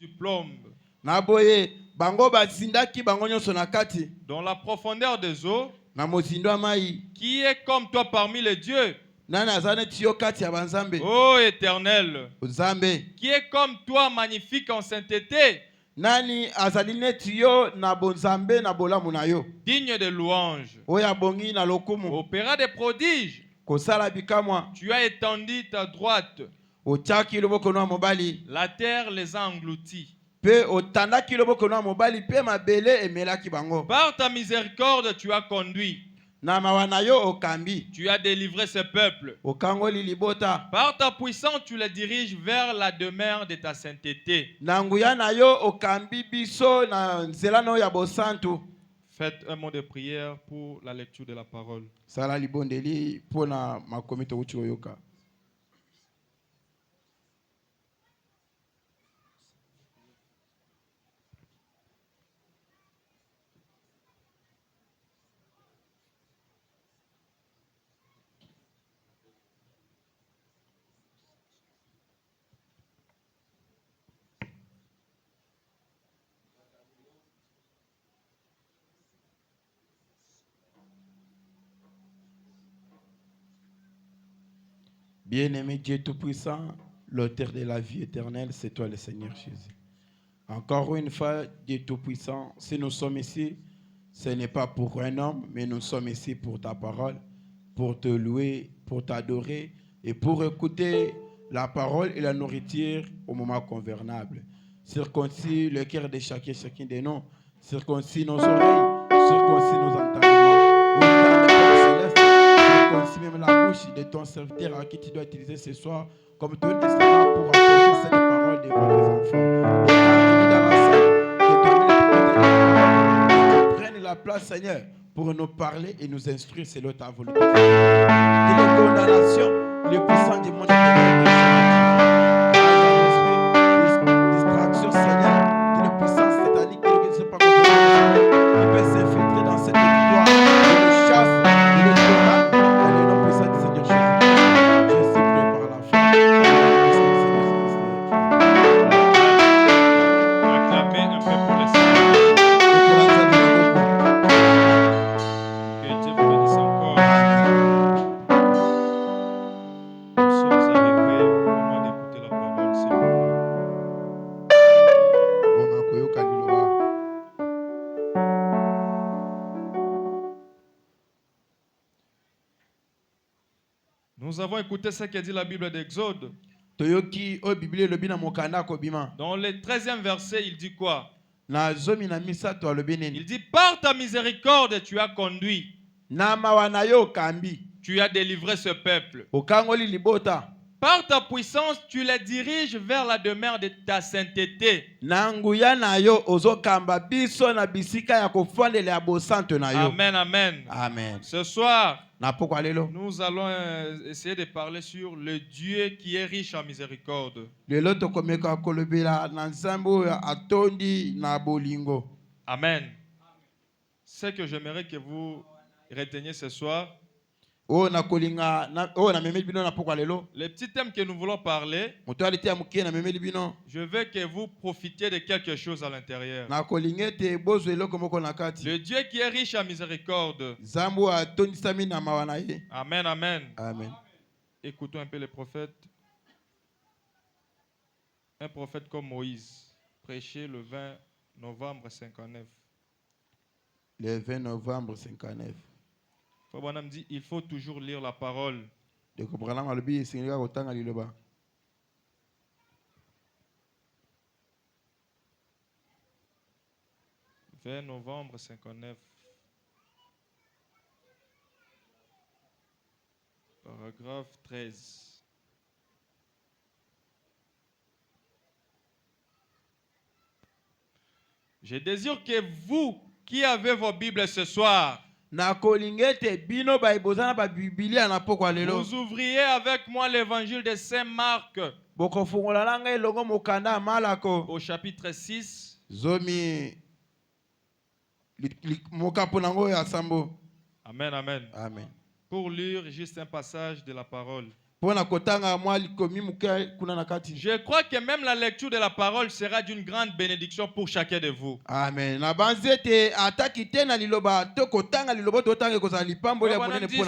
du plomb. Naboye bango bazindaki bango nyonso na kati. Dans la profondeur des eaux. Na mozindo mai. Qui est comme toi parmi les dieux? Nani azane tiyo kati ya banzambe. Ô Éternel. Zambe. Qui est comme toi magnifique en sainteté? Nani azaline tiyo na bonzambe na bolamu na yo. Digne de louange. Oya bongi na lokumu. Opéra des prodiges. Kosala bikamwa. Tu as étendu ta droite. Ochaki loboko no mobali. La terre les a engloutis. Pe otandaki loboko no mobali pe mabele emelaki bango. Par ta miséricorde tu as conduit. Na mawana yo okambi. Tu as délivré ce peuple. Okangoli libota. Par ta puissance tu les diriges vers la demeure de ta sainteté. Na nguya na yo okambi biso na nzela no ya bosantu. Faites un mot de prière pour la lecture de la parole. Sala libondeli pona makomito uchi oyoka. Bien-aimé Dieu Tout-Puissant, l'auteur de la vie éternelle, c'est toi le Seigneur Jésus. Encore une fois, Dieu Tout-Puissant, si nous sommes ici, ce n'est pas pour un homme, mais nous sommes ici pour ta parole, pour te louer, pour t'adorer et pour écouter la parole et la nourriture au moment convenable. Circoncis le cœur de chacun et chacun de nous, circoncis nos oreilles, circoncis nos entendements. Circoncis même la bouche de ton serviteur à qui tu dois utiliser ce soir comme ton instrument pour apporter cette parole devant les enfants. Et quand dans la salle, que prenne la place, Seigneur, pour nous parler et nous instruire selon ta volonté. Que les condamnations, les puissants du monde, distraction, Seigneur, que les puissances sataniques qui ne sont pas compétentes, qui peuvent s'infiltrer dans cette victoire, que les chasses, que les combats, dans le nom puissant du Seigneur Jésus. Je suis prêt par la foi. Acclamez un peu pour le Seigneur. Que Dieu vous bénisse encore. Nous sommes arrivés au moment d'écouter la parole, Seigneur. Nous avons écouté ce que dit la Bible d'Exode. Dans le 13e verset, il dit quoi? Il dit, par ta miséricorde, tu as conduit. Tu as délivré ce peuple. Par ta puissance, tu les diriges vers la demeure de ta sainteté. Amen, amen. Amen. Ce soir, nous allons essayer de parler sur le Dieu qui est riche en miséricorde. Amen. Ce que j'aimerais que vous reteniez ce soir, le petit thème que nous voulons parler, je veux que vous profitiez de quelque chose à l'intérieur. Le Dieu qui est riche en miséricorde. Amen, amen. Amen. Écoutons un peu les prophètes. Un prophète comme Moïse, prêché le 20 novembre 59. Le 20 novembre 59. Frère Branham dit, il faut toujours lire la parole. 20 novembre 59. Paragraphe 13. Je désire que vous, qui avez vos Bibles ce soir, vous ouvriez avec moi l'évangile de Saint Marc au chapitre 6. Amen, amen. Amen. Pour lire juste un passage de la parole. Je crois que même la lecture de la parole sera d'une grande bénédiction pour chacun de vous. Amen.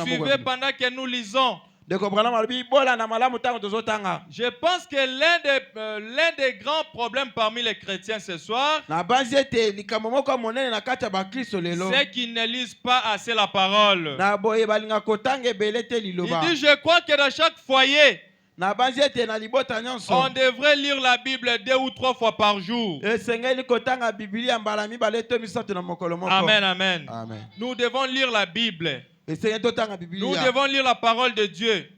Suivez pendant que nous lisons. Je pense que l'un des grands problèmes parmi les chrétiens ce soir, c'est qu'ils ne lisent pas assez la parole. Il dit, je crois que dans chaque foyer, on devrait lire la Bible 2 ou 3 fois par jour. Amen, amen. Nous devons lire la Bible. Nous devons lire la parole de Dieu.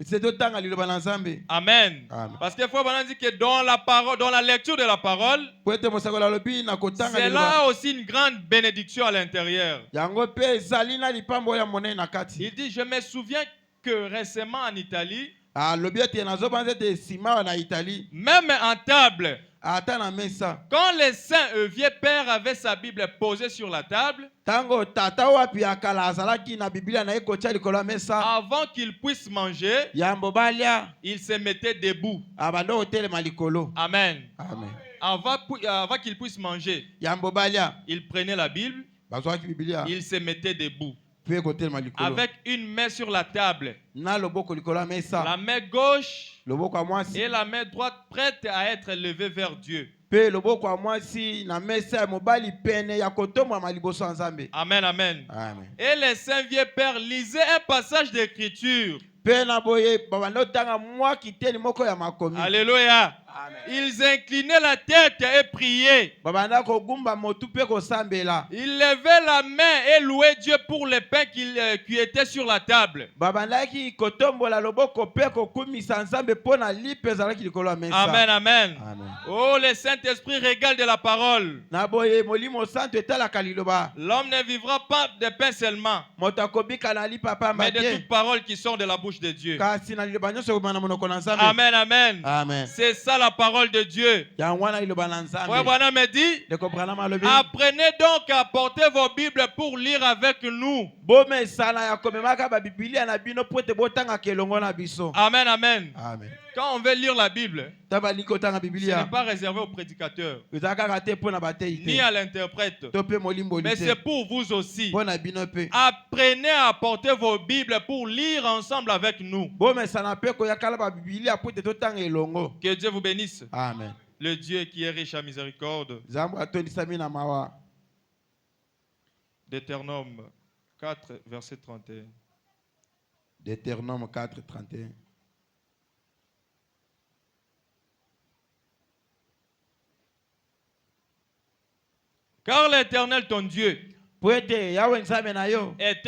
Amen. Parce qu'il faut dire que dans la lecture de la parole, c'est là aussi une grande bénédiction à l'intérieur. Il dit, je me souviens que récemment en Italie, même en table, quand les saints vieux pères avaient sa Bible posée sur la table, avant qu'ils puissent manger, ils se mettaient debout. Amen. Avant qu'ils puissent manger, ils prenaient la Bible, ils se mettaient debout. Avec une main sur la table, la main gauche et la main droite prête à être levée vers Dieu. Amen, amen. Et les saints vieux pères lisaient un passage d'écriture. Alléluia. Ils inclinaient la tête et priaient. Ils levaient la main et louaient Dieu pour les pains qui étaient sur la table. Amen, amen. Oh, le Saint-Esprit régale de la parole. L'homme ne vivra pas de pain seulement, mais de toutes paroles qui sont de la bouche de Dieu. Amen, amen. C'est ça la parole de Dieu. Frère Branham me dit, apprenez donc à porter vos Bibles pour lire avec nous. Amen, amen. Quand on veut lire la Bible, ce n'est pas réservé aux prédicateurs, ni à l'interprète, mais c'est pour vous aussi. Apprenez à porter vos Bibles pour lire ensemble avec nous. Que Dieu vous bénisse. Amen. Le Dieu qui est riche en miséricorde. Deutéronome 4, verset 31. Deutéronome 4, 31. Car l'Éternel, ton Dieu, est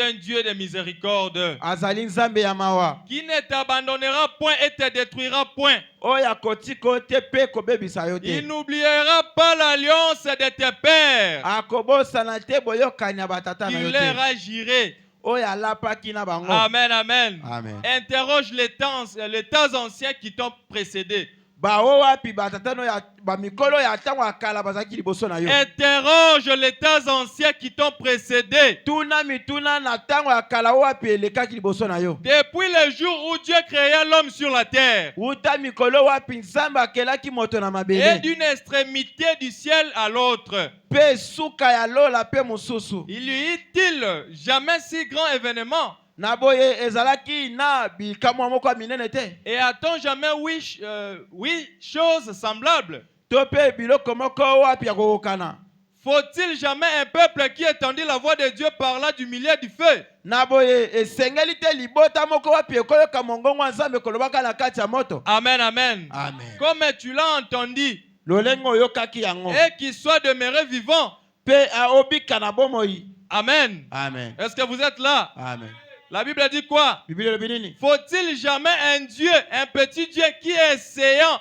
un Dieu de miséricorde, qui ne t'abandonnera point et te détruira point. Il n'oubliera pas l'alliance de tes pères. Tu leur as juré. Amen, amen. Interroge les temps anciens qui t'ont précédé. Interroge les temps anciens qui t'ont précédé. Depuis le jour où Dieu créa l'homme sur la terre, et d'une extrémité du ciel à l'autre, il y eut-il jamais si grand événement? Et a-t-on jamais huit choses semblables? Faut-il jamais un peuple qui entendit la voix de Dieu parla du milieu du feu? Amen, amen. Comme tu l'as entendu, et qu'il soit demeuré vivant. Amen. Est-ce que vous êtes là? Amen. La Bible dit quoi? Faut-il jamais un Dieu, un petit Dieu qui est essayant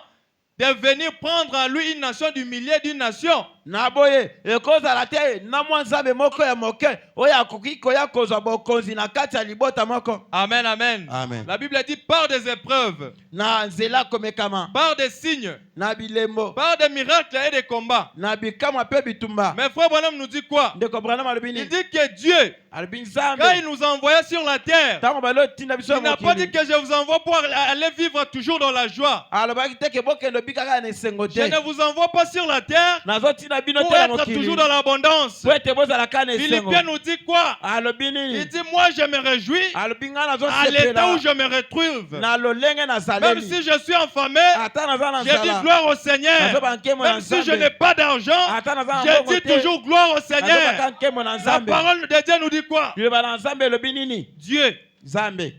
de venir prendre en lui une nation du milieu d'une nation. Naboye ekozala te na mwa nzambe moko ya moke oyo akoki koya kozwa bokonzi na kati ya libota moko. Amen, amen. Amen. La Bible dit par des épreuves, Na nzela komekama, par des signes, na bilembo, par des miracles et des combats. na bikamwa pe bitumba. Mais frère Branham nous dit quoi? Ndeko Branham alobini. Il dit que Dieu, Alobini nzambe. quand il nous a envoyés sur la terre, Tango balo tinda biso il n'a pas dit que je vous envoie pour aller vivre toujours dans la joie. alobaki te ke bokendo bikaka na esengo Je te. ne vous envoie pas sur la terre Nazo tinda bino pour te na être mokili. toujours dans l'abondance. Po ete bozala ka na esengo. Philippiens nous dit quoi? Alobini. Il dit moi je me réjouis Alobinga nazo à l'état où sepela. je me retrouve. Na lolenge na Même zaleli. si je suis affamé, Ata naza na je dis nzala. gloire au Seigneur. Nazo bankemo na Même si je nzambe. n'ai pas d'argent, Ata naza na je mbongo dis te. toujours gloire au Nazo Seigneur. bankemo na La nzambe. parole de Dieu nous dit quoi? Liloba na nzambe elobi nini? Dieu, Nzambe.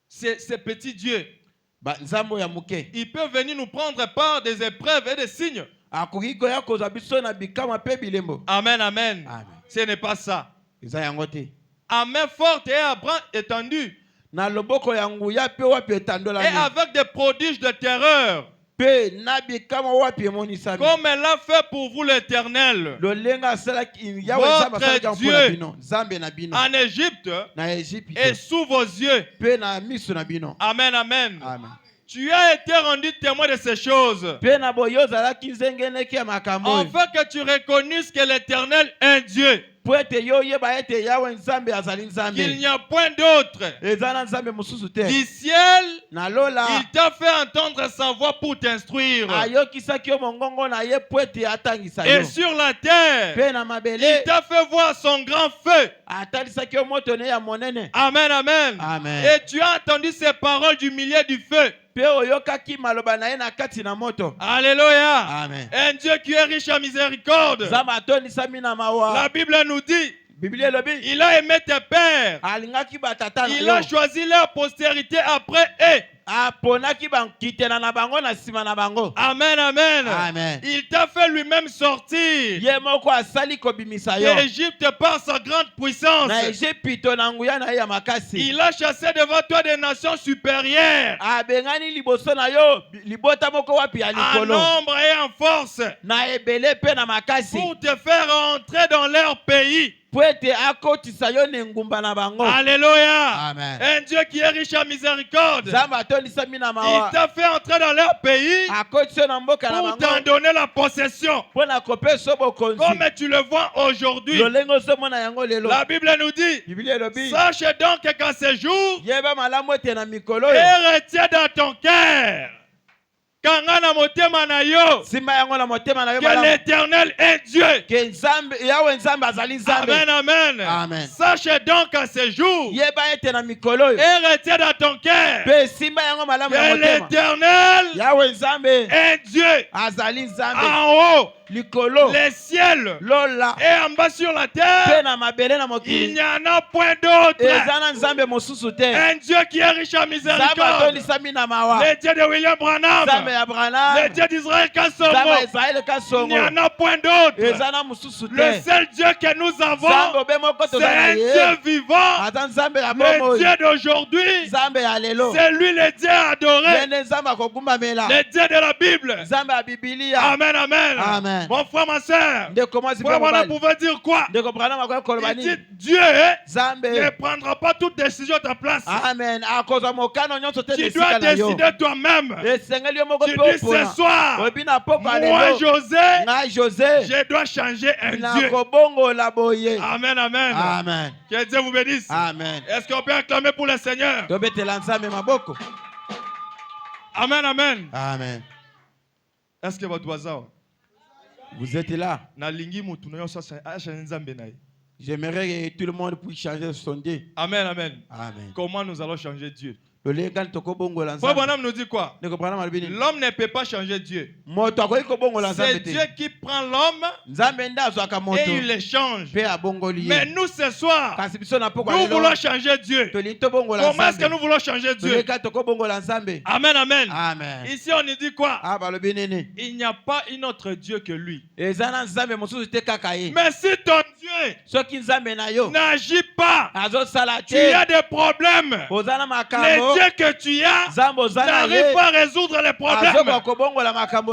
ces petits dieux, Ba nzambo ya muke. ils peuvent venir nous prendre par des épreuves et des signes. Akoki koya kozwa biso na bikamwa pe bilembo. Amen, amen. Amen. Ce n'est pas ça. Eza yango te. À main forte et à bras étendus, Na loboko ya nguya pe wapi etandola et ni. avec des prodiges de terreur, Pe na bikamwa wapi emonisami. comme elle l'a fait pour vous l'Éternel. Lolenga asalaki yawe Votre nzambe asalaki yango Dieu. na bino. Nzambe na bino. En Égypte Na Egypte. et sous vos yeux. Pe na miso na bino. Amen, amen. Amen. Tu as été rendu témoin de ces choses, Pe na boyo ozalaki nzengeneki ya makambo oyo. afin que tu reconnaisses que l'Éternel est un Dieu, Po ete yo oyeba ete yawe nzambe azali qu'il nzambe. n'y a point d'autre. Eza na nzambe mosusu te. Du ciel, Na lola. il t'a fait entendre sa voix pour t'instruire. Ayokisaki yo mongongo na ye po ete atangisa Et yo. sur la terre, Pe na il mabele. t'a fait voir son grand feu. Atalisaki yo moto ne ya monene. Amen, amen. Amen. Et tu as entendu ces paroles du milieu du feu. Pe oyokaki maloba na ye na kati na moto. Alléluia. Amen. Un Dieu qui est riche en miséricorde. Nzambe atondisami na mawa. La Bible nous dit, Biblia elobi. il a aimé tes pères. Alingaki batata na Il yo. a choisi leur postérité après eux. Aponaki bankitena na bango na sima na bango. Amen, amen. Amen. Il t'a fait lui-même sortir Ye moko asali kobimisa yo. d'Égypte par sa grande puissance. Na Ejipito na nguya na ye ya makasi. Il a chassé devant toi des nations supérieures, Abengani liboso na yo libota moko wapi ya en likolo. nombre et en force, Na ebele pe na makasi. pour te faire entrer dans leur pays. Po ete akotisa yo na engumba na bango. Alléluia. Amen. Un Dieu qui est riche en miséricorde. Nzambe atondisami na Il mawa. t'a fait entrer dans leur pays Akotisa yo na mboka na pour t'en bango. donner la possession. Po na kopesa bokonzi. Comme tu le vois aujourd'hui. Lolenge ozomona yango lelo. La Bible nous dit, Biblia elobi. sache donc qu'en ces jours, Yeba malamu ete na mikolo yo. et retiens dans ton cœur, kanga na motema na yo, Simba yango na motema na yo que malamu. l'Éternel est Dieu. Ke nzambe yawe nzambe azali nzambe. Amen, amen. Amen. Sache donc en ces jours, Yeba ete na mikolo yo. et retiens dans ton cœur, Pe simba yango malamu na que motema. l'Éternel Yawe nzambe est Dieu. azali nzambe. En haut, Likolo. les ciels, Lola. et en bas sur la Pe terre, na mabele na il mokili. n'y en a point d'autre. Eza na nzambe mosusu te. Un Dieu qui est riche en Nzambe miséricorde. atondisami na mawa. Le Dieu de William Branham. Nzambe ya Branham. Le Dieu d'Israël Nzambe Kassomo. ya Israeli Il n'y Kasongo. en a point d'autre. Eza na mosusu Le te. seul Dieu que nous Nzambe avons, obe moko c'est toza na un ye. Dieu vivant. Aza nzambe ya Le bomoi. Dieu d'aujourd'hui, Nzambe ya lelo. c'est lui le Dieu adoré. Yende nzambe akogumbamela. Le Dieu de la Bible. Nzambe ya Biblia. Amen, amen. Amen. Mon frère, ma soeur, Ndeko mwasi pe on mobali. pouvait dire quoi? Ndeko Branham akoki koloba Il dit nini? Dieu ne Nzambe. prendra pas toute décision à ta place. Amen. Akozwa mokano nyonso te Tu esika dois na yo. décider toi-même. Esengeli yo moko Tu pe dis ce opona. soir, Oyebi na poko ya moi lelo. José, Ngai José. je dois changer un Dieu. Nakobongola boye. Amen, amen. Amen. Que Dieu vous bénisse. Amen. Est-ce qu'on peut acclamer pour le Seigneur? Tobetela nzambe maboko. Amen, amen. Amen. Est-ce que votre voisin Vous êtes là. na lingi mutu na yo sasa acha nzambe na ye? J'aimerais que tout le monde puisse changer son Dieu. Amen, amen. Amen. Comment nous allons changer Dieu? Lolenga tokobongola Frère nzambe. Branham nous dit quoi? Ndeko Branham alobini. L'homme ne peut pas changer Dieu. Moto akoki kobongola C'est nzambe Dieu te. qui prend l'homme Nzambe nde azwaka moto. et il le change. Pe abongoli Mais ye. nous ce soir, Kasi biso na poko nous lelo. voulons changer Dieu. Tolingi tobongola Comment est-ce que nzambe. nous voulons changer Dieu? Toleka tokobongola nzambe. Amen, amen. Amen. Ici on nous dit quoi? Ah balobi nini? Il n'y a pas un autre Dieu que lui. Eza na nzambe mosusu te kaka ye. Mais si ton Dieu Soki nzambe na yo n'agit pas, azosala tu as te. des problèmes. Oza na Le makambo. Dieu que tu as n'arrive pas à résoudre les problèmes.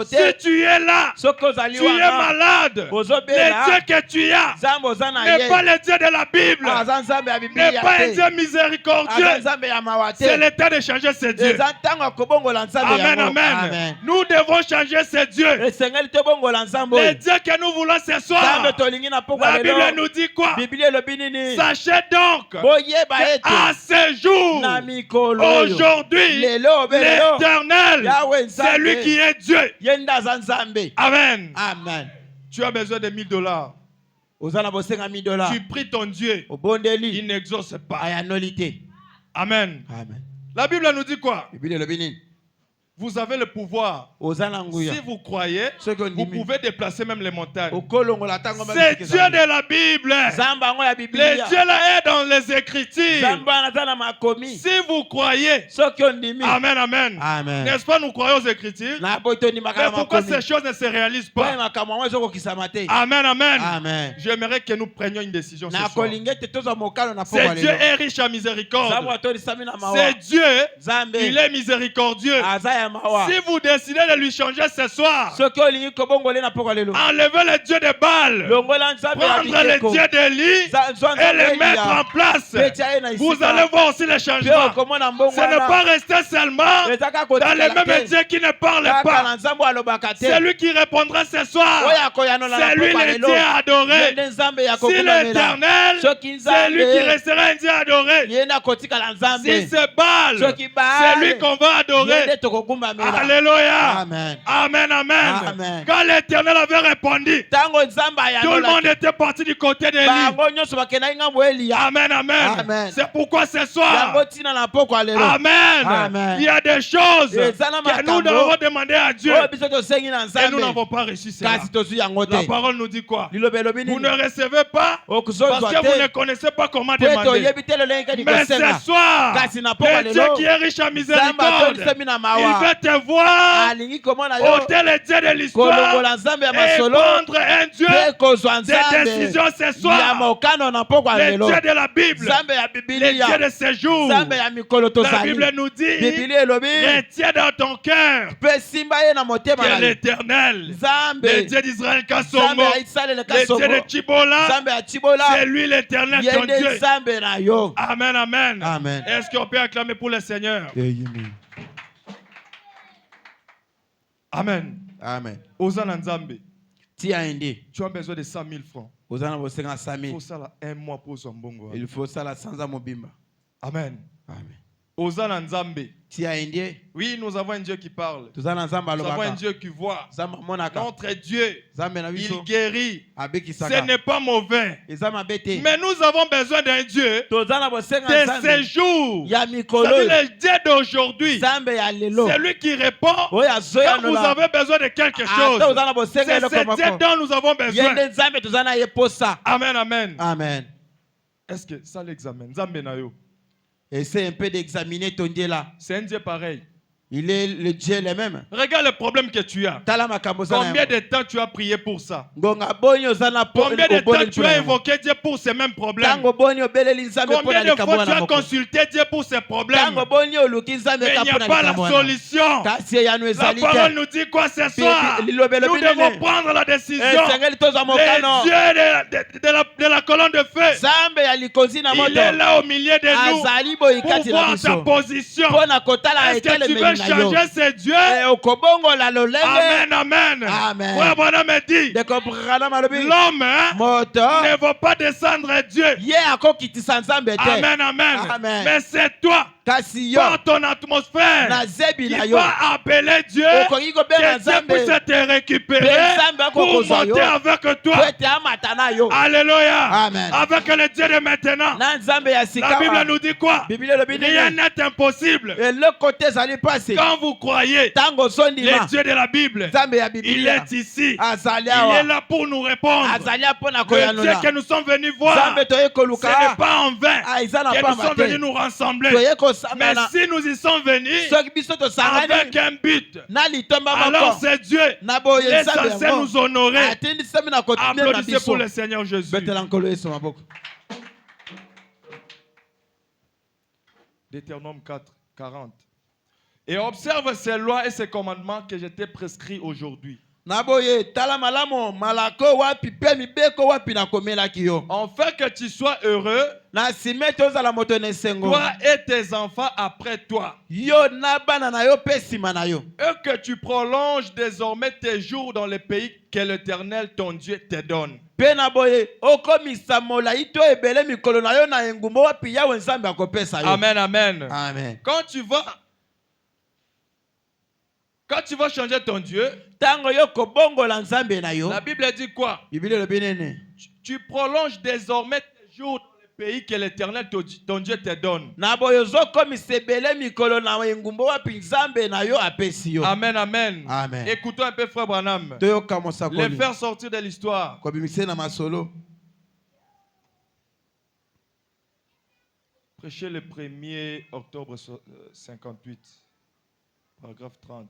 Si tu es là, tu es malade, le Dieu que tu as n'est pas le Dieu de la Bible, n'est pas un Dieu miséricordieux. C'est le temps de changer ce Dieu. Amen, amen. Nous devons changer ce Dieu. Le Dieu que nous voulons ce soir. La Bible nous dit quoi? Sachez donc qu'à ce jour, aujourd'hui, l'Éternel, c'est lui qui est Dieu. Amen. Tu as besoin de $1000. Tu pries ton Dieu. Il n'exauce pas. Amen. La Bible nous dit quoi? Vous avez le pouvoir. Si vous croyez, vous pouvez déplacer même les montagnes. C'est Dieu de la Bible. Le Dieu là est dans les Écritures. Si vous croyez, amen, amen. N'est-ce pas, nous croyons aux Écritures? Mais pourquoi ces choses ne se réalisent pas? Amen, amen. J'aimerais que nous prenions une décision ce soir. C'est Dieu est riche en miséricorde. C'est Dieu, il est miséricordieux. Si vous décidez de lui changer ce soir, enlevez le Dieu de Baal, prendre le Dieu d'Élie et le mettre en place, vous allez voir aussi les changements. Ce n'est pas rester seulement dans les mêmes dieux qui ne parlent pas. C'est lui qui répondra ce soir. C'est lui le Dieu adoré. Si l'Éternel, c'est lui qui restera un Dieu adoré. Si c'est Baal, c'est lui qu'on va adorer. Alléluia. Amen. Amen, amen. Quand l'Éternel avait répondu, tout le monde était parti du côté d'Élie. Amen, amen. C'est pourquoi ce soir, amen, il y a des choses que nous devons demander à Dieu et nous n'avons pas reçu cela. La parole nous dit quoi? Vous ne recevez pas parce que vous ne connaissez pas comment demander. Mais ce soir, le Dieu qui est riche en miséricorde, il veut te voir ôter le Dieu de l'histoire et prendre un Dieu de décision ce soir. Le Dieu de la Bible, le Dieu de ces jours. La Bible nous dit, retiens dans ton cœur que l'Éternel, le Dieu d'Israël Kassongo, le Dieu de Chibola, c'est lui l'Éternel ton Dieu. Amen, amen. Est-ce qu'on peut acclamer pour le Seigneur? Amen. Ozana Nzambe. Tu as besoin de 100 000 francs. Il faut ça là un mois pour son bongo. Il faut ça là sans amobimba. Amen. Ozana Nzambe. Oui, nous avons un Dieu qui parle. Nous avons un Dieu qui voit. Notre Dieu, il guérit. Ce n'est pas mauvais. Mais nous avons besoin d'un Dieu de ces jours. Le Dieu d'aujourd'hui. C'est lui qui répond quand vous avez besoin de quelque chose. C'est ce Dieu dont nous avons besoin. Amen, amen. Est-ce que ça l'examine? Essaie un peu d'examiner ton Dieu là. C'est un Dieu pareil. Il est le Dieu le même. Regarde le problème que tu as. Combien de temps tu as prié pour ça? Combien de temps tu as évoqué Dieu pour ces mêmes problèmes? Combien de fois tu as consulté Dieu pour ces problèmes? Mais il n'y a pas la solution. La parole nous dit quoi ce soir? Nous devons prendre la décision. Le Dieu de la colonne de feu, il est là au milieu de nous pour voir ta position. Est-ce que tu veux changer ce Dieu? Amen, amen. Ouais, voilà me dit, l'homme ne va pas descendre à Dieu. Amen, amen. Mais c'est toi, par ton atmosphère, qui va appeler Dieu, que Dieu puisse te récupérer pour monter avec toi. Alléluia. Avec le Dieu de maintenant. La Bible nous dit quoi? Rien n'est impossible. Quand vous croyez, le Dieu de la Bible, il est ici. Il est là pour nous répondre. Le Dieu que nous sommes venus voir, ce n'est pas en vain que nous sommes venus nous rassembler. Mais si nous y sommes venus avec un but, alors c'est Dieu. Il est censé nous honorer. Applaudissez pour le Seigneur Jésus. Deutéronome 4, 40. Et observe ces lois et ces commandements que je t'ai prescrits aujourd'hui. En fait que tu sois heureux, toi et tes enfants après toi. Et que tu prolonges désormais tes jours dans le pays que l'Éternel ton Dieu te donne. Amen, amen. Amen. Quand tu vas changer ton Dieu, la Bible dit quoi? Tu prolonges désormais tes jours dans le pays que l'Éternel ton Dieu te donne. Amen, amen. Amen. Écoutons un peu Frère Branham. Les faire sortir de l'histoire. Prêcher le 1er octobre 58, paragraphe 30.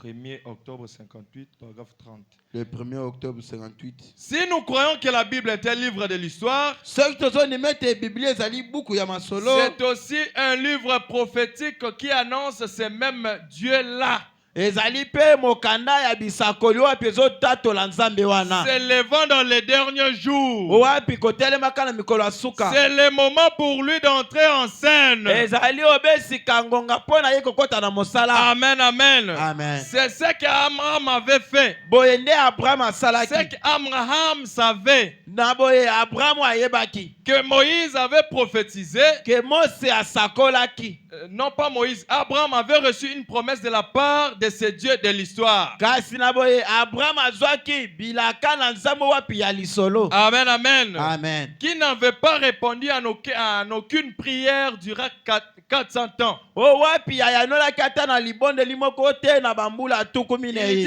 « 1er octobre 58, paragraphe 30. Le 1er octobre 58. Si nous croyons que la Bible est un livre de l'histoire, c'est aussi un livre prophétique qui annonce ces mêmes dieux-là. S'élevant dans les derniers jours. C'est le moment pour lui d'entrer en scène. Amen, amen. Amen. C'est ce qu'Abraham avait fait. Ce qu'Abraham savait. Que Moïse avait prophétisé. Non pas Moïse. Abraham avait reçu une promesse de la part de ces dieux de l'histoire. Amen, amen. Amen. Qui n'avait pas répondu à aucune prière durant 400 ans. Il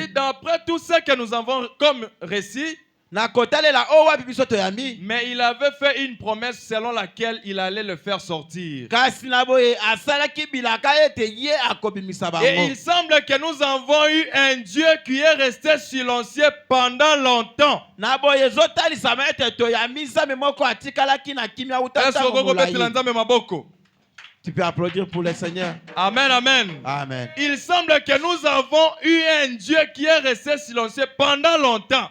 dit d'après tout ce que nous avons comme récit, mais il avait fait une promesse selon laquelle il allait le faire sortir. Et il semble que nous avons eu un Dieu qui est resté silencieux pendant longtemps. Tu peux applaudir pour le Seigneur. Amen, amen. Amen. Il semble que nous avons eu un Dieu qui est resté silencieux pendant longtemps.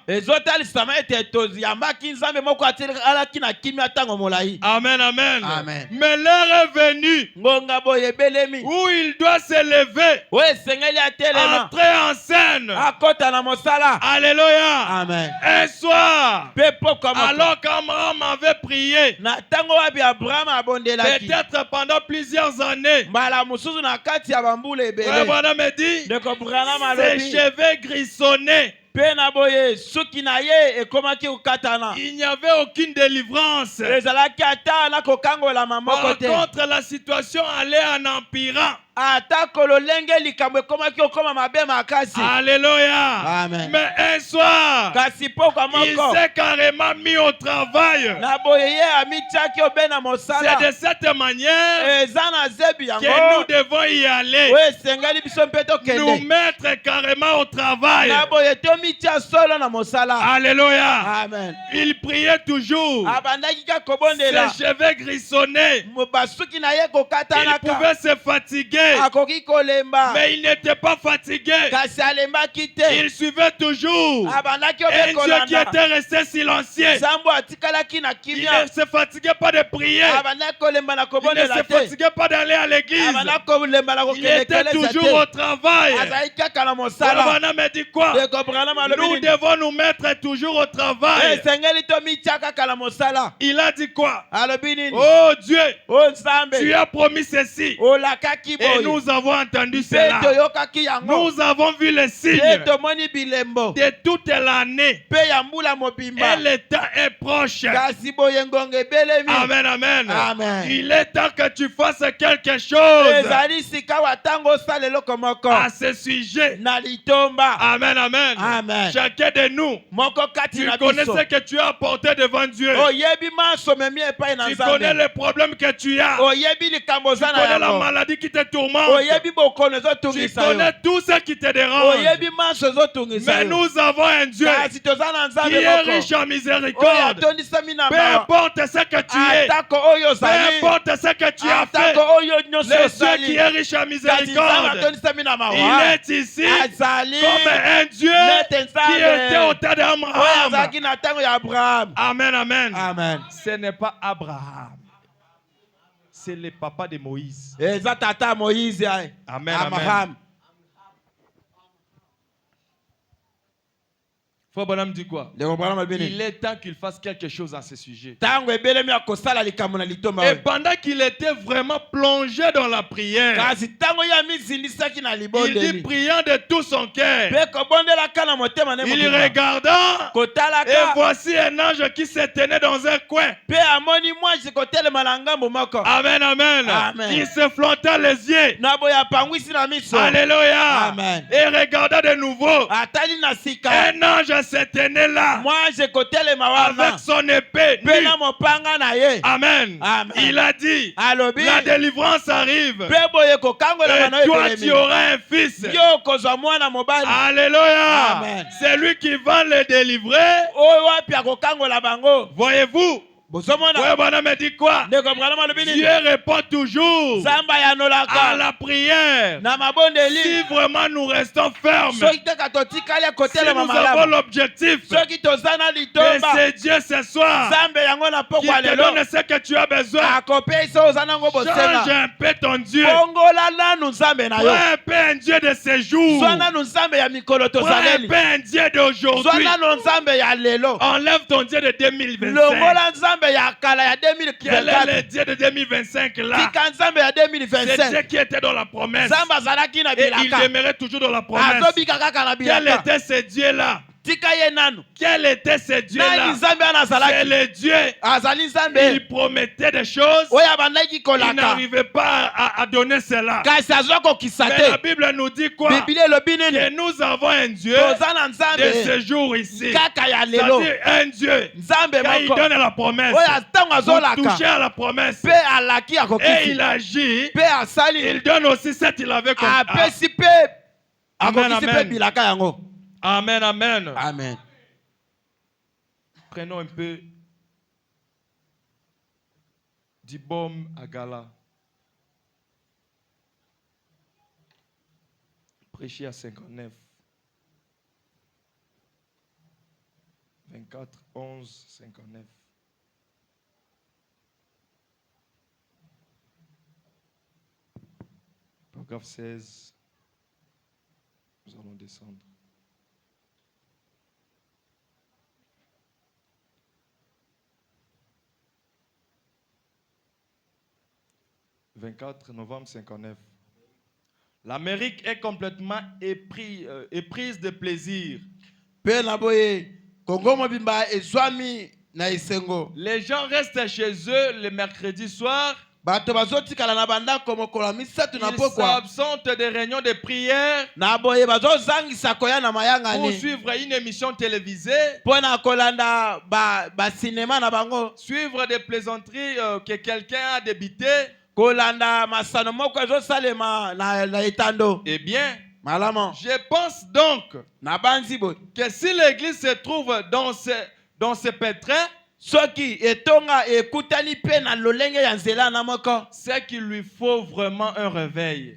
Amen, amen. Amen. Mais l'heure est venue où il doit s'élever, entrer en scène. Alléluia. Amen. Un soir, alors qu'Abraham avait prié, peut-être pendant plusieurs années, Abraham me dit, ses cheveux grisonnés. Il n'y avait aucune délivrance. Par contre, la situation allait en empirant. Alléluia. Amen. Mais un soir, il s'est carrément mis au travail. C'est de cette manière que nous devons y aller. Nous mettre carrément au travail. Alléluia. Amen. Il priait toujours. Ses cheveux grissonnés. Il pouvait se fatiguer. Mais il n'était pas fatigué. Il suivait toujours un Dieu qui était resté silencieux. Il ne se fatiguait pas de prier. Il ne se fatiguait pas d'aller à l'église. Il était toujours au travail. Abraham me dit quoi? Nous devons nous mettre toujours au travail. Il a dit quoi? Oh Dieu, tu as promis ceci. Et nous avons entendu cela. Nous avons vu les signes de toute l'année. Et le temps est proche. Amen, amen. Il est temps que tu fasses quelque chose à ce sujet. Amen, amen. Amen. Chacun de nous, tu connais ce que tu as apporté devant Dieu. Tu connais les problèmes que tu as. Tu connais la maladie qui te tourmente. Tu connais tout ce qui te dérange. Mais nous avons un Dieu qui est riche en miséricorde. Peu importe ce que tu es, peu importe ce que tu as fait, le Dieu qui est riche en miséricorde, il est ici comme un Dieu qui était au temps d'Abraham. Amen, amen. Amen. Ce n'est pas Abraham. C'est le papa de Moïse. Amen. Amen. Frère Branham dit quoi? Il est temps qu'il fasse quelque chose à ce sujet. Et pendant qu'il était vraiment plongé dans la prière, il dit priant de tout son cœur. Il regarda et voici un ange qui se tenait dans un coin. Amen, amen. Il se frottait les yeux. Alléluia. Amen. Et regarda de nouveau. Un ange se tenait là avec son épée nue. Amen. Amen. Il a dit, la délivrance arrive et toi tu auras un fils. Alléluia. Amen. C'est lui qui va le délivrer. Voyez-vous? Voilà, me dit quoi? Dieu répond toujours à la prière. Si vraiment nous restons fermes, si nous avons l'objectif de ce Dieu ce soir qui te donne ce que tu as besoin, change un peu ton Dieu. Prends un peu un Dieu de ce jour. Prends un peu un Dieu d'aujourd'hui. Enlève ton Dieu de 2025. Quel est le Dieu de 2025 là? C'est Dieu qui était dans la promesse. Et il demeurait toujours dans la promesse. Quel était ce Dieu là? Quel était ce Dieu là? C'est le Dieu. Il promettait des choses. Il n'arrivait pas à donner cela. Mais la Bible nous dit quoi? Que nous avons un Dieu de ce jour ici. C'est-à-dire un Dieu quand il donne la promesse pour toucher à la promesse et il agit, il donne aussi ce qu'il avait comme Amen, amen. Amen, amen. Amen. Prenons un peu du baume à gala. Prêcher à 59. 24, 11, 59. Paragraphe 16. Nous allons descendre. « 24 novembre 59. L'Amérique est complètement éprise de plaisir. Les gens restent chez eux le mercredi soir. Ils s'absentent des réunions de prière pour suivre une émission télévisée, suivre des plaisanteries que quelqu'un a débitées. Eh bien, je pense donc que si l'église se trouve dans ce pétrin, c'est qu'il lui faut vraiment un réveil.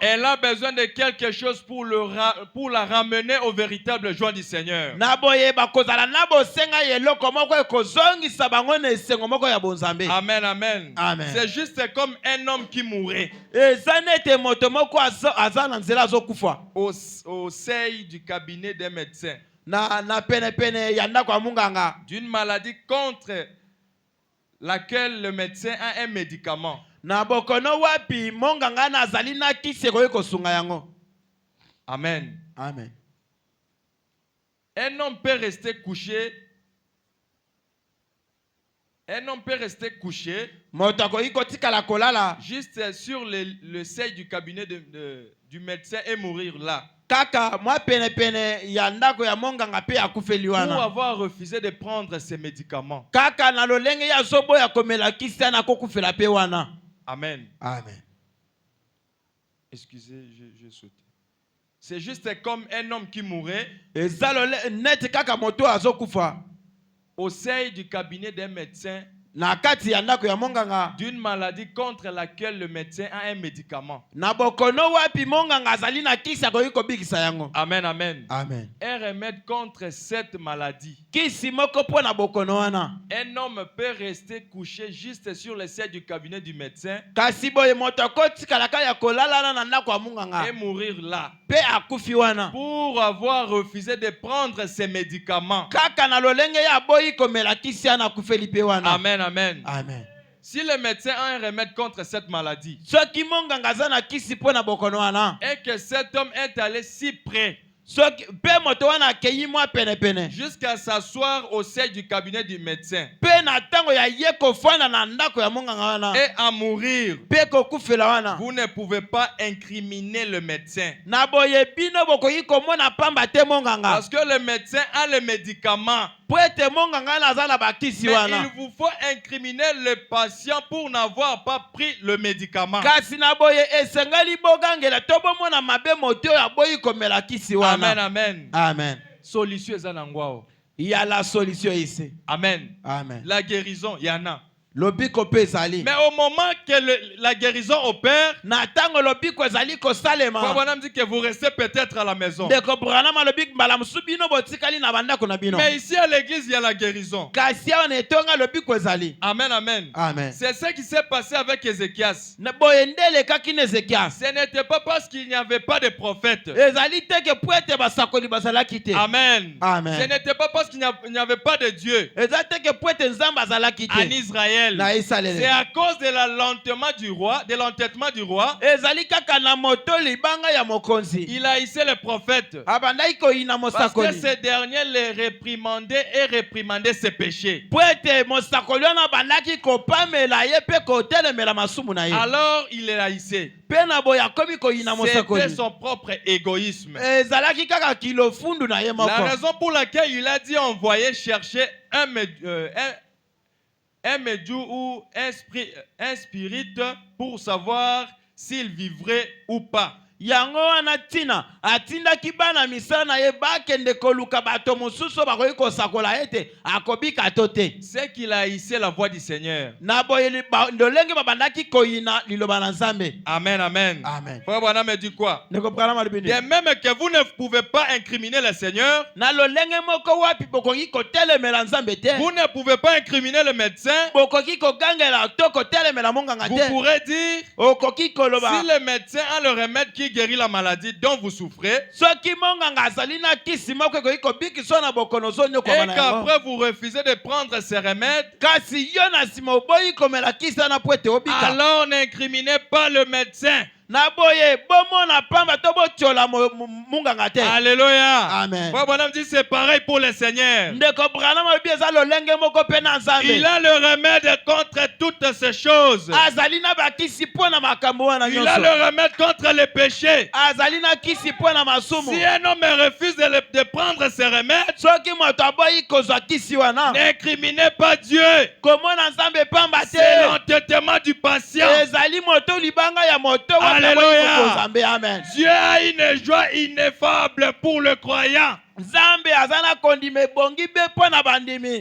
Elle a besoin de quelque chose pour la ramener au véritable joie du Seigneur. Amen, amen. Amen. C'est juste comme un homme qui mourait au seuil du cabinet des médecins. D'une maladie contre laquelle le médecin a un médicament. Amen. Amen. Un homme peut rester couché. Juste sur le seuil du cabinet du médecin et mourir là. Kaka moi pene ya ndako ya monganga pe akufeli wana. Pour avoir refusé de prendre ces médicaments. Kaka na lolenge ya zobo ya komela kisi na kokufela pe wana. Amen. Amen. Excusez, j'ai sauté. C'est juste comme un homme qui mourait net kaka moto azokufa au sein du cabinet d'un médecin na kati ya ndako ya monganga d'une maladie contre laquelle le médecin a un médicament. Na bokono wapi monganga azali na kisi akoki bikisa yango. Amen, amen. Amen. Un remède contre cette maladie. Kisi moko po na bokono wana. Un homme peut rester couché juste sur le siège du cabinet du médecin kasi boye moto koti kalaka ya kolala na ndako ya monganga et mourir là. Pe akufi wana. Pour avoir refusé de prendre ces médicaments. Kaka na lolenge ya boyi komela kisi ana kufeli pe wana. Amen. Amen. Amen. Si le médecin a un remède contre cette maladie et que cet homme est allé si près jusqu'à s'asseoir au siège du cabinet du médecin et à mourir, vous ne pouvez pas incriminer le médecin. Parce que le médecin a le médicament. Mais il vous faut incriminer le patient pour n'avoir pas pris le médicament. Amen, amen. Amen. Solution est en il y a la solution ici. Amen. Amen. La guérison, il y en a. Mais au moment que la guérison opère, Branham dit que vous restez peut-être à la maison. Mais ici à l'église, il y a la guérison. Amen, amen. Amen. C'est ce qui s'est passé avec Ézéchias. Ce n'était pas parce qu'il n'y avait pas de prophète. Amen. Amen. Ce n'était pas parce qu'il n'y avait pas de Dieu en Israël. C'est à cause de l'entêtement du roi, il haïssait les prophètes. Parce que ces derniers les réprimandaient et réprimandaient ses péchés. Alors il les haïssait. C'était son propre égoïsme. La raison pour laquelle il a dit envoyer chercher un médium ou un spirit pour savoir s'il vivrait ou pas. Yango anatina atinda kibana misana ye bakende koluka bato mususo bakoyi kosakola ete akobika tote. C'est qu'il a hissé la voix du Seigneur. Na boyeli ndolenge babandaki koyina liloba na Nzambe. Amen, amen. Amen. Frère Branham me dit quoi? De même que vous ne pouvez pas incriminer le Seigneur, na lolenge moko wapi bokoki kotelemela Nzambe te. Vous ne pouvez pas incriminer le médecin. Bokoki kogangela to kotelemela monganga te. Vous pourrez dire okoki koloba si le médecin a le remède qui guérit la maladie dont vous souffrez, et qu'après vous refusez de prendre ces remèdes, alors n'incriminez pas le médecin. Alléluia. Amen. Branham dit c'est pareil pour le Seigneur. Il a le remède contre toutes ces choses. Il a le remède contre les péchés. Si un homme refuse de prendre ces remèdes, n'incriminez pas Dieu. C'est l'entêtement du patient. Alléluia. Dieu a une joie ineffable pour le croyant.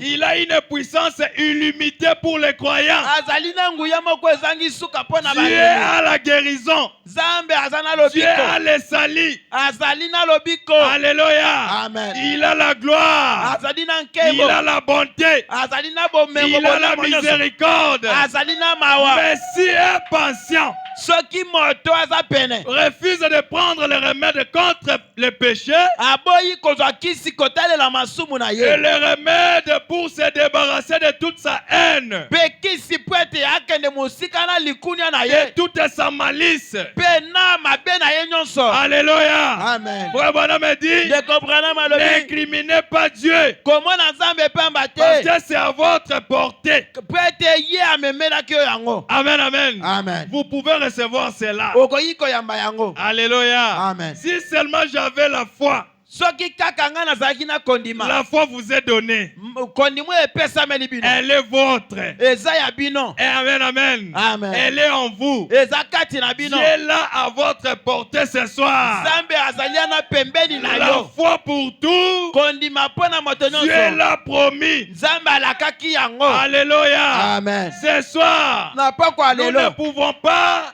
Il a une puissance illimitée pour les croyants. Dieu a la guérison. Dieu a le salut. Alléluia. Amen. Il a la gloire. Il a la bonté. Il a la miséricorde. Mais si un patient refuse de prendre le remède contre le péché et le remède pour se débarrasser de toute sa haine et toute sa malice. Alléluia. Amen. Frère Branham me dit n'incriminez pas Dieu parce que c'est à votre portée. Amen, amen. Amen. Vous pouvez recevoir cela. Alléluia. Amen. Si seulement j'avais la foi. La foi vous est donnée. Elle est votre. Amen, amen. Amen. Elle est en vous. Dieu est là à votre portée ce soir. La foi pour tout. Dieu est là promis. Alléluia. Amen. Ce soir, nous ne pouvons pas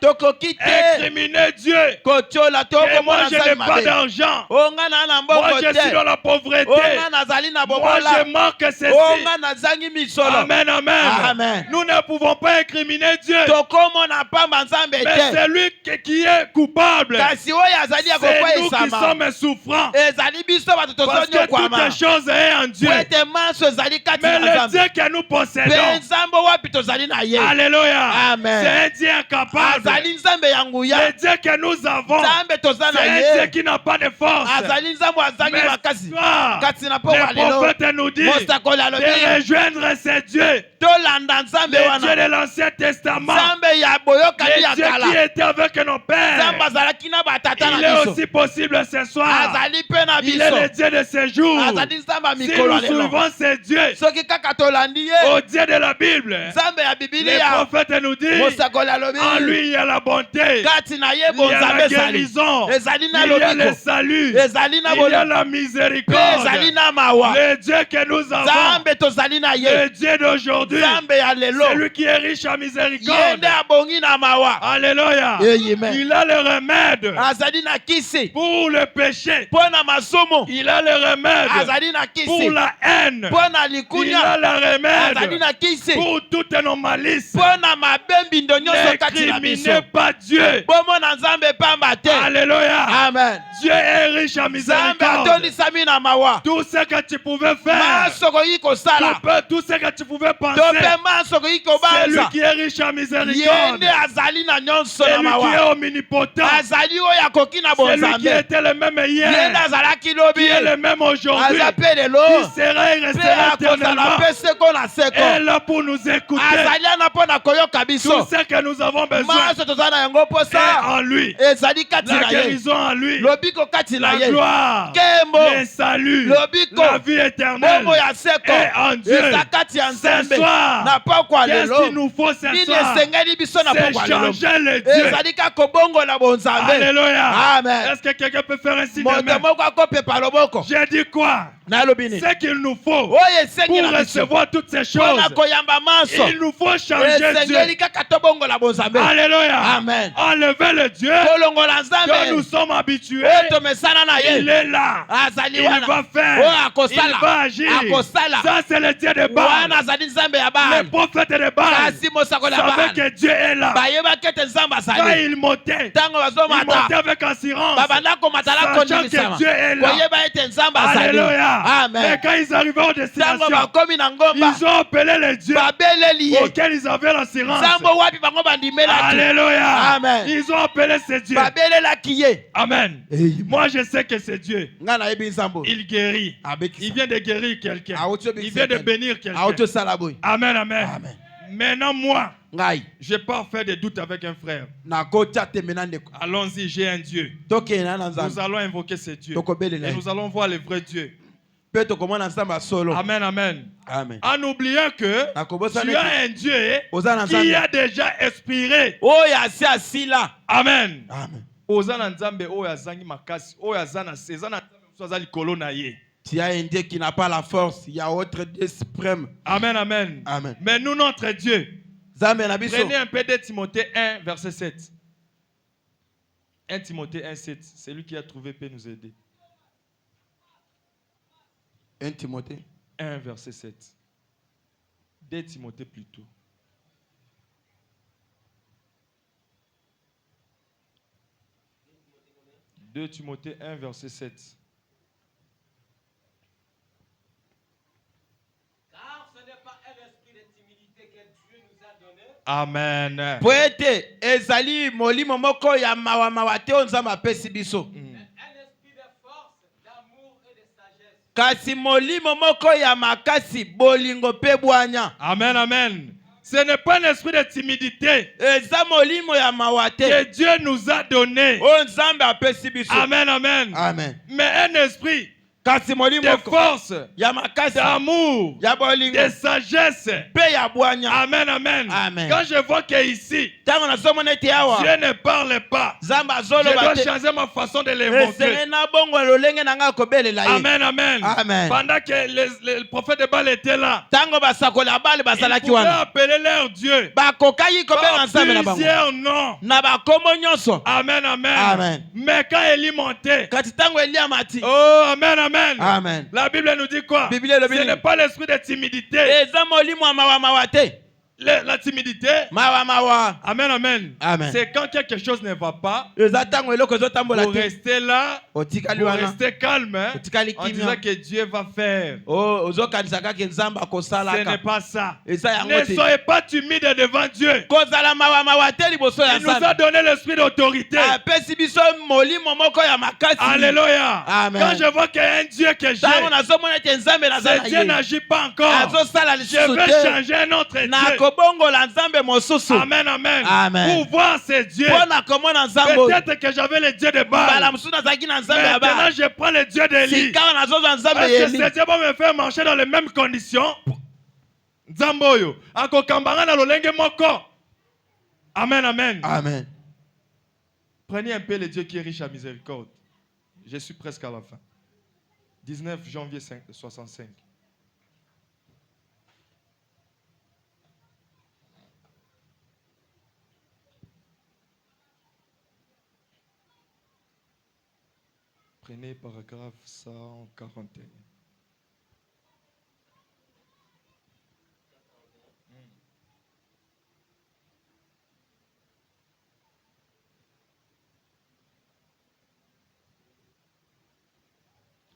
incriminer Dieu. Et moi, je n'ai pas d'argent. Moi, je suis dans la pauvreté. Moi, je manque ceci. Amen, amen. Amen. Nous ne pouvons pas incriminer Dieu. Mais c'est lui qui est coupable. C'est nous qui sommes souffrants. Parce que toutes les choses est en Dieu. Mais le Dieu que nous possédons, alléluia, c'est un Dieu incapable. Le Dieu que nous avons, c'est un Dieu qui n'a pas de force. Mais les prophètes nous disent de rejoindre ces dieux. Les dieux de l'Ancien Testament. Les dieux qui étaient avec nos pères. Il est aussi possible ce soir. Il est le Dieu de ce jour. Si nous suivons ces dieux, au Dieu de la Bible, les prophètes nous disent en lui il y a la bonté, il y a la guérison, il y a le salut, il y a la miséricorde. Le Dieu que nous avons, le Dieu d'aujourd'hui, c'est lui qui est riche en miséricorde. Alléluia. Il a le remède pour le péché. Il a le remède pour la haine. Il a le remède pour toutes nos malices. N'incriminez pas Dieu. Alléluia. Amen. Dieu est riche en miséricorde. Tout ce que tu pouvais faire, tout ce que tu pouvais penser, c'est lui qui est riche en miséricorde. C'est lui qui est omnipotent. C'est lui qui était le même hier, qui est le même aujourd'hui, qui sera et restera éternellement. Et là pour nous écouter. Tout ce que nous avons besoin est en lui. La guérison en lui. La gloire, le salut, la vie éternelle est en Dieu. Ce soir, qu'est-ce qu'il nous faut ce soir? C'est changer le Dieu. Alléluia. Est-ce que quelqu'un peut faire un signe de main? J'ai dit quoi? Ce qu'il nous faut pour recevoir toutes ces choses, il nous faut changer Dieu. Alléluia. Amen. Enlever le Dieu que nous sommes habitués. Il est là. Il va faire. Il va agir. Ça, c'est le Dieu de Baal. Les prophètes de Baal savaient que Dieu est là. Quand il montait avec assurance, sachant que Dieu est là. Alléluia. Mais quand ils arrivaient aux destinations, ils ont appelé le Dieu auquel ils avaient l'assurance. Alléluia. Amen. Ils ont appelé ce Dieu. Amen. Moi, je sais que c'est Dieu. Il guérit. Il vient de guérir quelqu'un. Il vient de bénir quelqu'un. Amen, amen. Maintenant, moi, je pars faire des doutes avec un frère. Allons-y, j'ai un Dieu. Nous allons invoquer ce Dieu. Et nous allons voir le vrai Dieu. Amen, amen. Amen. En oubliant que tu as un Dieu qui a déjà expiré. Amen. Tu as un Dieu qui n'a pas la force, il y a autre Dieu suprême. Amen, amen. Amen. Mais nous, notre Dieu. Prenez un peu de Timothée 1, verset 7. 1 Timothée 1, 7. C'est lui qui a trouvé peut nous aider. 1 Timothée 1, verset 7. 2 Timothée plutôt. « 2 Timothée 1, verset 7. Car ce n'est pas un esprit de timidité que Dieu nous a donné. Amen. Poete ezali molimo moko ya mawa mawate onzamba apesi biso. Un esprit de force, d'amour et de sagesse. Kasi molimo moko ya makasi bolingo pe bwanya. Amen, amen. Ce n'est pas un esprit de timidité que Dieu nous a donné. Amen, amen. Amen. Mais un esprit de force, d'amour, de sagesse. Amen, amen. Amen. Quand je vois qu'ici, Dieu ne parle pas, je dois changer ma façon de l'évoquer. Amen, amen. Amen. Pendant que le prophète de Baal était là, ils pouvaient appeler leur Dieu par plusieurs noms. Amen, amen. Amen. Mais quand Élie montait, oh, amen, amen. Amen. La Bible nous dit quoi? Ce n'est pas l'esprit de timidité. La timidité, amen, amen. Amen. C'est quand quelque chose ne va pas, pour rester là, pour rester calme, hein, en disant que Dieu va faire. Ce n'est pas ça. Ne soyez pas timide devant Dieu. Il nous a donné l'esprit d'autorité. Alléluia. Amen. Quand je vois qu'il y a un Dieu que j'ai, ce Dieu n'agit pas encore. Je vais changer un autre Dieu. Amen, amen. Amen. Pour voir ces dieux. Peut-être que j'avais le Dieu de Baal. Maintenant, je prends le Dieu d'Élie. Est-ce que ce Dieu va me faire marcher dans les mêmes conditions? Zamboyo. Amen, amen. Amen. Prenez un peu le Dieu qui est riche à miséricorde. Je suis presque à la fin. 19 janvier 65. Prenez paragraphe 141.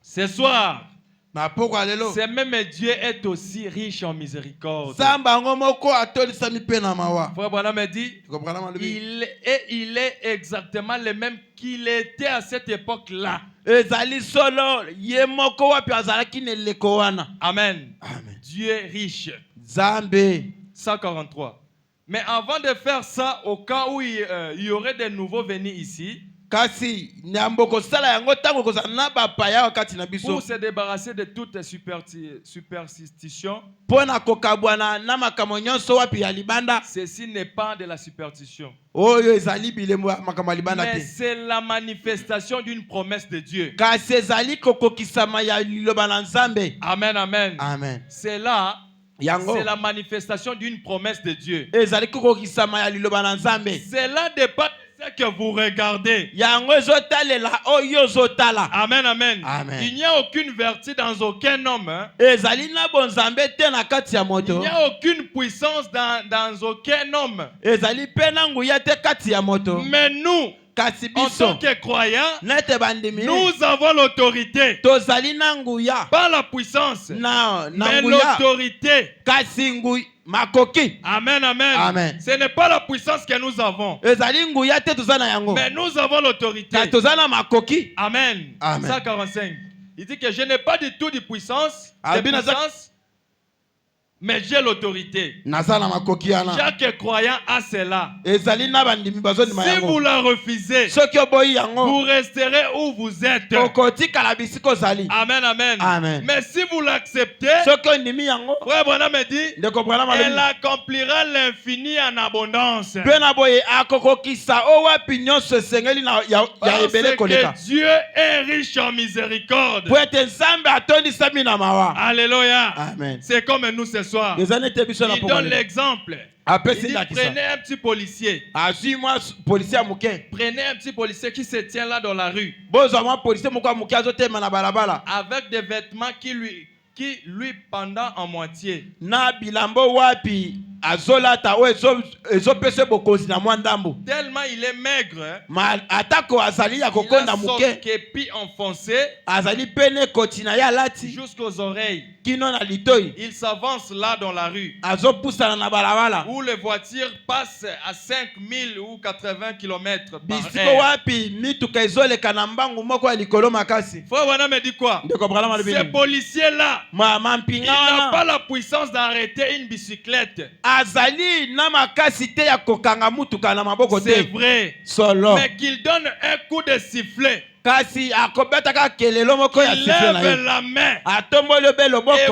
Ce soir, ce même Dieu est aussi riche en miséricorde. Frère Branham me dit, il est exactement le même qu'il était à cette époque-là. Amen. Amen. Dieu est riche. 143. Mais avant de faire ça, au cas où il y aurait des nouveaux venus ici, pour se débarrasser de toute superstition, ceci n'est pas de la superstition, mais c'est la manifestation d'une promesse de Dieu. Amen, amen. Amen. C'est là, c'est la manifestation d'une promesse de Dieu. C'est là dépend ce que vous regardez. Amen, amen. Amen. Il n'y a aucune vertu dans aucun homme. Hein. Il n'y a aucune puissance dans aucun homme. Mais nous, en tant que croyants, nous avons l'autorité. Pas la puissance, mais l'autorité. Amen, amen. Amen. Ce n'est pas la puissance que nous avons, mais nous avons l'autorité. Amen. Amen. 145. Il dit que je n'ai pas du tout de puissance, mais j'ai l'autorité. Chaque croyant a cela. Si vous la refusez, vous resterez où vous êtes. Amen, amen. Amen. Mais si vous l'acceptez, Frère Branham me dit, elle accomplira l'infini en abondance. Parce que Dieu est riche en miséricorde. Alléluia. Amen. C'est comme nous ce soir. Il donne l'exemple. Il dit, prenez un petit policier. Prenez un petit policier qui se tient là dans la rue, avec des vêtements qui lui pendant en moitié. Tellement il est maigre, il a son képi enfoncé jusqu'aux oreilles. Il s'avance là dans la rue où les voitures passent à 5000 ou 80 km par heure. Frère Branham me dit quoi? Ce policier là, il n'a pas la puissance d'arrêter une bicyclette. azali na makasi te ya kokanga mutuka na maboko te. C'est vrai. Solo. Mais qu'il donne un coup de sifflet. Kasi akobeta ka kelelo moko ya sifflet na ye. Lève la main. Atomboli obe loboko. Et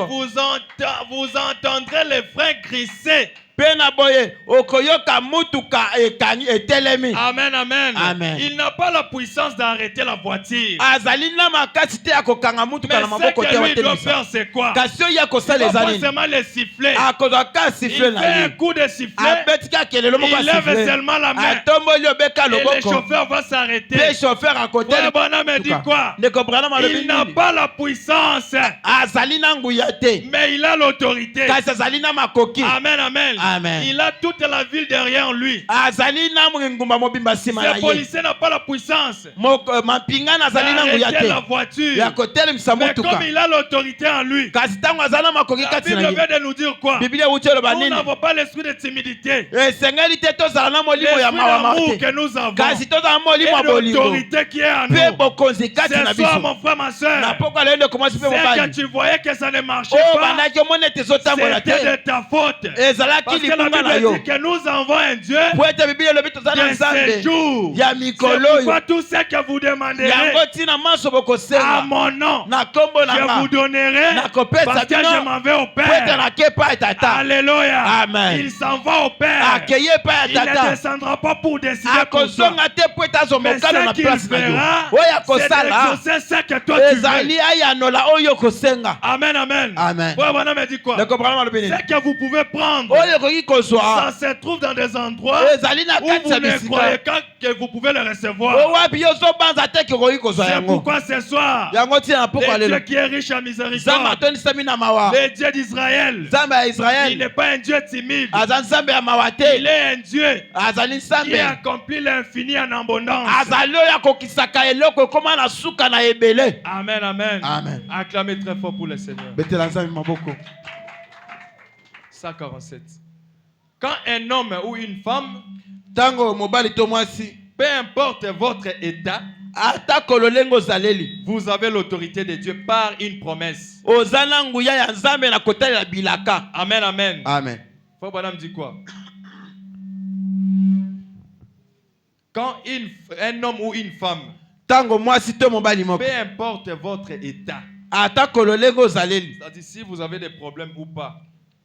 vous entendrez les freins glisser. Pena boye okoyoka mutuka ekangi etelemi. Amen, amen. Amen. Il n'a pas la puissance d'arrêter la voiture. Azali na makasi te ya kokanga mutuka na maboko te. Mais ce que lui doit faire, c'est quoi? Kasi oyo akosala Il doit ezali. pas seulement les siffler. Akozwa ka sifflet Il na fait un ye. coup de sifflet. Abeti ka kelelo moko ya Il lève sifflet. seulement la main. Atomboli obeka Et le loboko. chauffeur va s'arrêter. Pe chauffeur akote. Frère Branham me dit quoi? Il n'a pas la puissance. Azali na nguya te. Mais il a l'autorité. Kasi azali na makoki. Amen, amen. Amen. Il a toute la ville derrière lui. Azali na ngumba mobimba sima na Ce ye. policier n'a pas la puissance Mapinga na azali na nguya d'arrêter te. la voiture. Ya kotelemisa Mais mutuka. comme il a l'autorité en lui, Kasi tango azali na makoki la kati Bible na vient ye. de nous dire quoi? Biblia uti oloba Nous nini? n'avons pas l'esprit de timidité. Esengeli te tozala na molimo ya L'esprit mawa d'amour te. que nous avons Kasi tozala na molimo ya et bolingo. l'autorité qui est en nous. Pe bokonzi kati na Ce soir, biso. mon frère, ma soeur, Na poko lelo komasi pe c'est que mobali. tu voyais que ça ne marchait Oh pas. bandaki omone te zotambola te. C'était de ta faute. Ezalaki Parce que la likunga na Bible yo. dit que nous avons un Dieu Po ete Biblia elobi tozala na de Nzambe séjour. ya C'est mikolo oyo. pourquoi tout ce que vous demanderez Yango tina maso à bokosenga. mon nom, Na kombo na je nga. vous donnerai Nakopesa parce que bino. je m'en vais au Po ete Père. nake pa etata. Alléluia. Amen. Il s'en va au Père. Akeye pa Il ne etata. descendra pas pour décider pour toi. Akozonga te po ete Mais azomokana na ce qu'il place na yo. fera, Oyo c'est akosala. d'exaucer ce que toi tu veux. Ezali ayanola oyo kosenga. Amen, amen. Amen. Frère Branham me dit quoi? Le comprendre le béni. Ce que vous pouvez prendre, Oyo koki kozwa. ça se trouve dans des endroits Ezali na où kati vous ya ne croyez bisika. pas que vous pouvez le O recevoir. wapi yo zobanza te koki kozwa C'est yango. pourquoi ce soir, Yango tina na poko le lelo. Dieu qui est riche en Nzambe miséricorde, atonisami na mawa. le Dieu d'Israël, Nzambe ya il Israel. n'est pas un Dieu timide. Aza Nzambe ya mawa Il te. est un Dieu Azali qui Nzambe. accomplit l'infini en abondance. Azali oyo akokisaka eloko ekoma na suka na ebele. Amen, amen. Amen. Acclamez très fort pour le Seigneur. Betela Nzambe maboko. 147. Quand un homme ou une femme, Tango mobali to mwasi. peu importe votre état, Ata kololengo zaleli. vous avez l'autorité de Dieu par une promesse. Ozana nguya ya Nzambe na kotalela bilaka. Amen, amen. Amen. Frère Branham dit quoi? Quand un homme ou une femme, Tango mwasi to mobali moko. peu importe votre état, Ata kololengo zaleli. c'est-à-dire si vous avez des problèmes ou pas,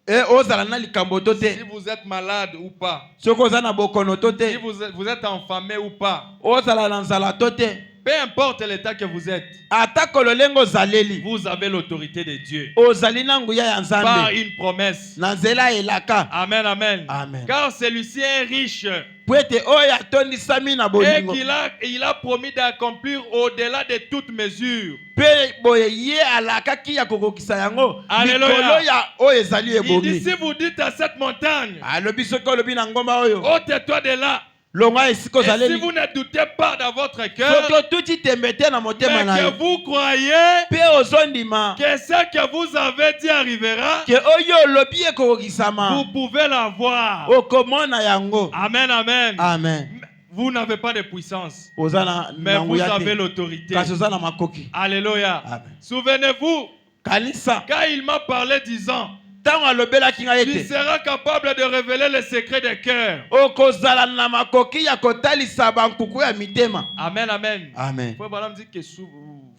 E ozala na likambo to si te. vous êtes malade ou pas, Soko ozana bokono to si te. vous êtes enfamé ou pas, Ozala na nzala to te. peu importe l'état que vous êtes, Ata kololengo zaleli. vous avez l'autorité de Dieu Ozali na nguya ya par Nzambe. une promesse. Na nzela elaka. Amen, amen. Amen. Car celui-ci est riche Po ete oyo atondisami na et bolingo. il a promis d'accomplir au-delà de toute mesure. Pe boye ye alakaki ya kokokisa yango. Alléluia. Mikolo ya oyo ezali Il dit, ebomi. si vous dites à cette montagne, Alobi soki olobi na ngomba oyo. ôte-toi de là. Longa esiko Et si zaleli. vous ne doutez pas dans votre cœur, Soki otuti tembe te na motema na mais yo. que vous croyez Pe ozondima. que ce que vous avez dit arrivera, Ke oyo olobi ekokokisama. vous pouvez l'avoir. Okomona yango. Amen, amen. Amen. Vous n'avez pas de puissance, Ozana mais vous nanguya avez te. l'autorité. Kasi ozana makoki. Alléluia. Amen. Souvenez-vous, Kanisa. quand il m'a parlé disant, Tango alobelaki ngai tu ete. seras capable de révéler les secrets des cœurs. Okozala na makoki ya kotalisa bankuku ya mitema. Amen, amen. Amen. Frère Branham dit que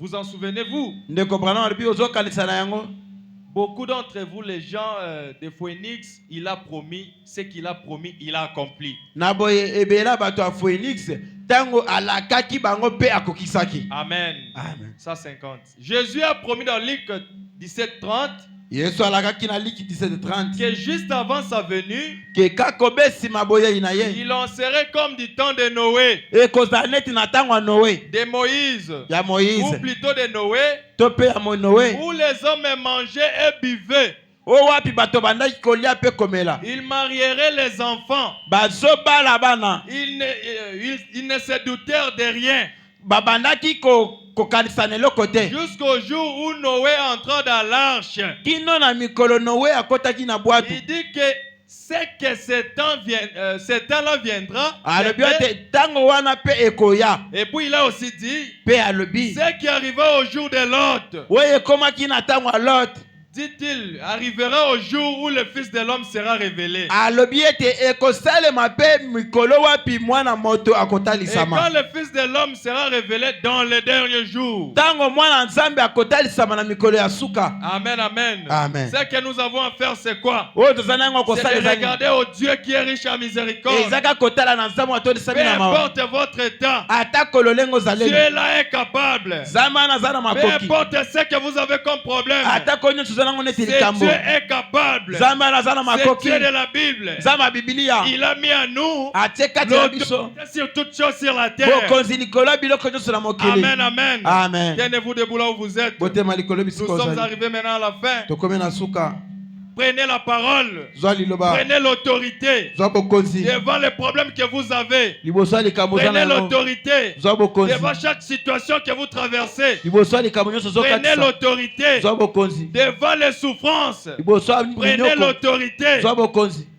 vous en souvenez-vous. Ndeko Branham alobi ozokanisa na yango. Beaucoup d'entre vous, les gens de Phoenix, il a promis, ce qu'il a promis, il a accompli. Na boye ebela bato ya Phoenix tango alakaki bango pe akokisaki. Amen. Amen. 150. Jésus a promis dans Luc 17:30 Yesu alakaki na Liki 17:30 que juste avant sa venue, ke kakobesi maboye ina ye. il en serait comme du temps de Noé, Ekozala neti na tango ya Noé. de Moïse, Ya ou Moïse. plutôt de Noé, To pe ya Noé. où les hommes mangeaient et buvaient. O wapi bato bandaki kolia pe komela. Ils marieraient les enfants. Bazobala bana. Ils ne se doutèrent de rien. Babandaki kokanisa na eloko te. Jusqu'au jour où Noé entra dans l'arche. Kino na mikolo Noé akotaki na bwatu. Il dit que c'est que ce temps-là viendra. Alobi ete tango wana pe ekoya. Et puis il a aussi dit, Pe alobi. ce qui arriva au jour de Lot. Oye komaki na tango ya Lot. dit-il, arrivera au jour où le Fils de l'homme sera révélé. Et quand le Fils de l'homme sera révélé dans les derniers jours. Amen, amen. Amen. Ce que nous avons à faire, c'est quoi? C'est de regarder au Dieu qui est riche en miséricorde. Peu importe votre état, Dieu là est capable. Peu importe ce que vous avez comme problème, c'est Dieu est capable. C'est Dieu de la Bible. Il a mis à nous l'autorité sur toutes choses sur la terre. Amen, amen. Amen. Tenez-vous debout là où vous êtes. Nous sommes arrivés maintenant à la fin. Prenez la parole. Prenez l'autorité devant les problèmes que vous avez. Prenez l'autorité devant chaque situation que vous traversez. Prenez l'autorité devant les souffrances. Prenez l'autorité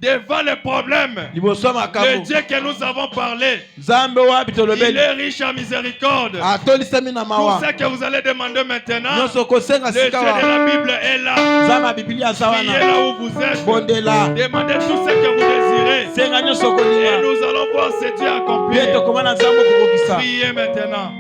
devant les problèmes. Le Dieu que nous avons parlé, il est riche en miséricorde. Tout ce que vous allez demander maintenant, le Dieu de la Bible est là. Priez là où vous êtes. Demandez tout ce que vous désirez. Et nous allons voir ce Dieu accomplir. Priez maintenant.